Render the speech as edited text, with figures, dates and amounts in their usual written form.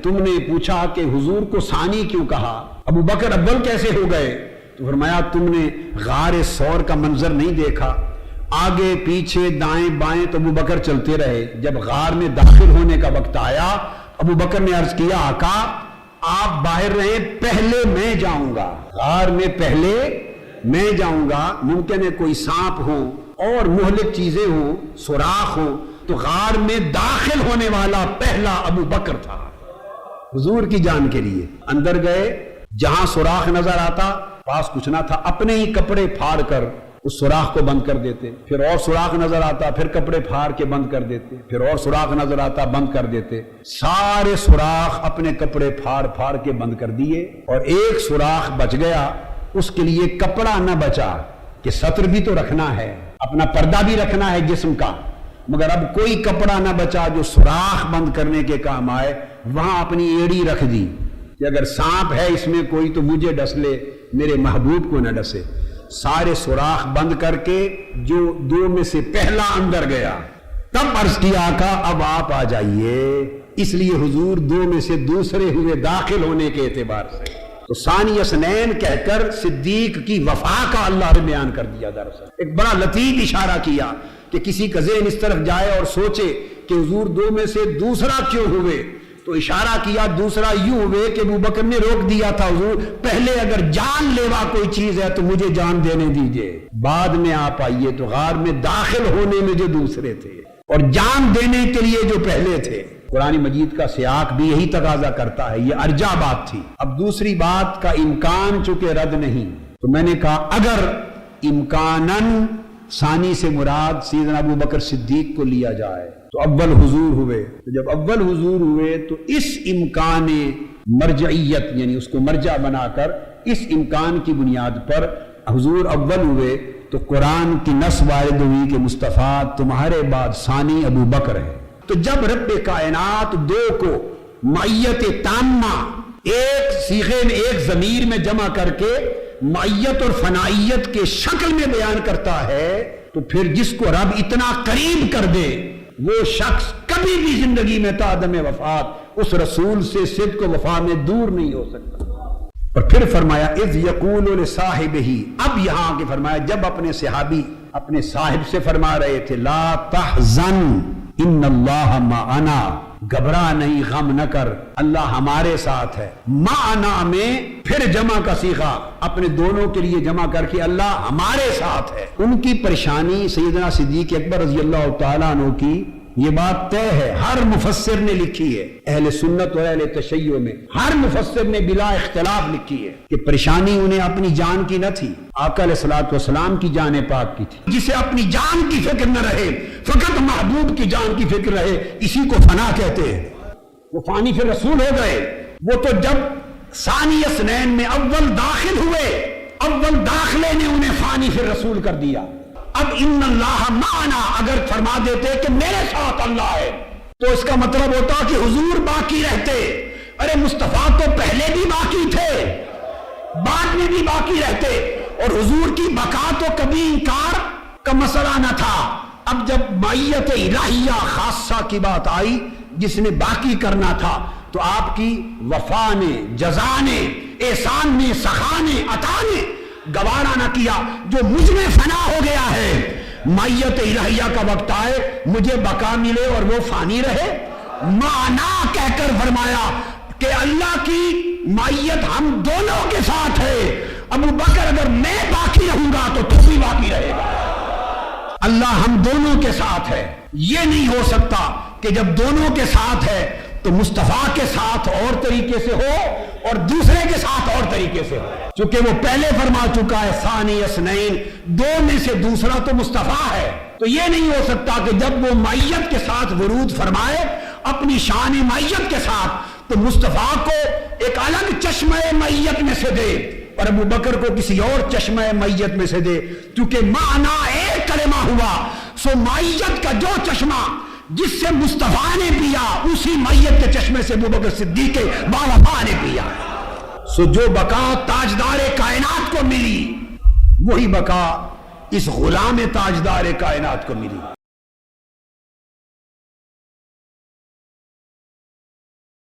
تم نے پوچھا کہ حضور کو ثانی کیوں کہا، ابو بکر اول کیسے ہو گئے؟ تو فرمایا تم نے غار ثور کا منظر نہیں دیکھا، آگے پیچھے دائیں بائیں تو ابو بکر چلتے رہے، جب غار میں داخل ہونے کا وقت آیا ابو بکر نے عرض کیا آقا آپ باہر رہیں، پہلے میں جاؤں گا، غار میں پہلے میں جاؤں گا، ممکن ہے کوئی سانپ ہو اور مہلک چیزیں ہوں، سوراخ ہو، تو غار میں داخل ہونے والا پہلا ابو بکر تھا حضور کی جان کے لیے۔ اندر گئے، جہاں سوراخ نظر آتا، پاس کچھ نہ تھا، اپنے ہی کپڑے پھاڑ کر اس سوراخ کو بند کر دیتے، پھر اور سوراخ نظر آتا، پھر کپڑے پھاڑ کے بند کر دیتے، پھر اور سوراخ نظر آتا، بند کر دیتے، سارے سوراخ اپنے کپڑے پھاڑ پھاڑ کے بند کر دیے، اور ایک سوراخ بچ گیا، اس کے لیے کپڑا نہ بچا کہ ستر بھی تو رکھنا ہے، اپنا پردہ بھی رکھنا ہے جسم کا، مگر اب کوئی کپڑا نہ بچا جو سوراخ بند کرنے کے کام آئے، وہاں اپنی ایڑی رکھ دی کہ اگر سانپ ہے اس میں کوئی تو مجھے ڈس لے، میرے محبوب کو نہ ڈسے۔ سارے سوراخ بند کر کے جو دو میں سے پہلا اندر گیا، تب عرض کیا آقا اب آپ آ جائیے، اس لیے حضور دو میں سے دوسرے ہوئے داخل ہونے کے اعتبار سے۔ تو ثانی اثنین کہہ کر صدیق کی وفا کا اللہ نے بیان کر دیا۔ دراصل ایک بڑا لطیف اشارہ کیا کہ کسی کا ذہن اس طرف جائے اور سوچے کہ حضور دو میں سے دوسرا کیوں ہوئے، تو اشارہ کیا دوسرا یوں ہوئے کہ ابو بکر نے روک دیا تھا، حضور پہلے اگر جان لیوا کوئی چیز ہے تو مجھے جان دینے دیجئے، بعد میں آپ آئیے۔ تو غار میں داخل ہونے میں جو دوسرے تھے اور جان دینے کے لیے جو پہلے تھے، قرآن مجید کا سیاق بھی یہی تقاضا کرتا ہے، یہ ارجا بات تھی۔ اب دوسری بات کا امکان چونکہ رد نہیں، تو میں نے کہا اگر امکاناً ثانی سے مراد سیدنا ابو بکر صدیق کو لیا جائے تو اول حضور ہوئے، تو جب اول حضور ہوئے تو اس امکان مرجعیت یعنی اس کو مرجع بنا کر اس امکان کی بنیاد پر حضور اول ہوئے، تو قرآن کی نص وارد ہوئی کہ مصطفیٰ تمہارے بعد ثانی ابو بکر ہے۔ تو جب رب کائنات دو کو معیت تامہ ایک صیغے میں ایک ضمیر میں جمع کر کے معیت اور فنائیت کے شکل میں بیان کرتا ہے، تو پھر جس کو رب اتنا قریب کر دے وہ شخص کبھی بھی زندگی میں تا عدم وفات اس رسول سے صدق و وفا میں دور نہیں ہو سکتا۔ اور پھر فرمایا اذ یقول لصاحبہ، اب یہاں کے فرمایا جب اپنے صحابی اپنے صاحب سے فرما رہے تھے لا تحزن ان اللہ معنا، گھبرا نہیں، غم نہ کر، اللہ ہمارے ساتھ ہے۔ معنا میں پھر جمع کا صیغہ اپنے دونوں کے لیے جمع کر کے اللہ ہمارے ساتھ ہے۔ ان کی پریشانی سیدنا صدیق اکبر رضی اللہ تعالیٰ عنہ کی یہ بات طے ہے، ہر مفسر نے لکھی ہے، اہل سنت اور اہل تشیع میں ہر مفسر نے بلا اختلاف لکھی ہے کہ پریشانی انہیں اپنی جان کی نہ تھی، آقا علیہ الصلوۃ والسلام کی جان پاک کی تھی۔ جسے اپنی جان کی فکر نہ رہے، فقط محبوب کی جان کی فکر رہے، اسی کو فنا کہتے ہیں۔ وہ فانی پھر رسول ہو گئے، وہ تو جب ثانی اثنین میں اول داخل ہوئے، اول داخلے نے انہیں فانی پھر رسول کر دیا۔ اب ان اللہ معنا اگر فرما دیتے کہ میرے ساتھ اللہ ہے، تو اس کا مطلب ہوتا کہ حضور باقی رہتے۔ ارے مصطفیٰ تو پہلے بھی باقی تھے، بعد میں بھی باقی رہتے، اور حضور کی بقا تو کبھی انکار کا مسئلہ نہ تھا۔ اب جب معیت الہیہ خاصہ کی بات آئی جس نے باقی کرنا تھا، تو آپ کی وفا نے، جزا نے، احسان نے، سخا نے، عطا نے گوارا نہ کیا۔ جو مجھ میں فنا ہو گیا ہے، معیت الہیہ کا وقت آئے مجھے بقا ملے اور وہ فانی رہے۔ معنا کہہ کر فرمایا کہ اللہ کی معیت ہم دونوں کے ساتھ ہے، ابو بکر اگر میں باقی رہوں گا تو بھی باقی رہے گا، اللہ ہم دونوں کے ساتھ ہے۔ یہ نہیں ہو سکتا کہ جب دونوں کے ساتھ ہے تو مصطفیٰ کے ساتھ اور طریقے سے ہو اور دوسرے کے ساتھ اور طریقے سے ہو، چونکہ وہ پہلے فرما چکا ہے ثانی اثنین، دو میں سے دوسرا تو مصطفیٰ ہے۔ تو یہ نہیں ہو سکتا کہ جب وہ معیت کے ساتھ ورود فرمائے اپنی شان معیت کے ساتھ، تو مصطفیٰ کو ایک الگ چشمہ معیت میں سے دے اور ابو بکر کو کسی اور چشمہ معیت میں سے دے، کیونکہ معنی ایک کلمہ ہوا۔ سو معیت کا جو چشمہ جس سے مصطفیٰ نے پیا، اسی معیت کے چشمے سے ابو بکر صدیق باوفا نے پیا۔ سو جو بقا تاجدار کائنات کو ملی، وہی بقا اس غلام تاجدار کائنات کو ملی۔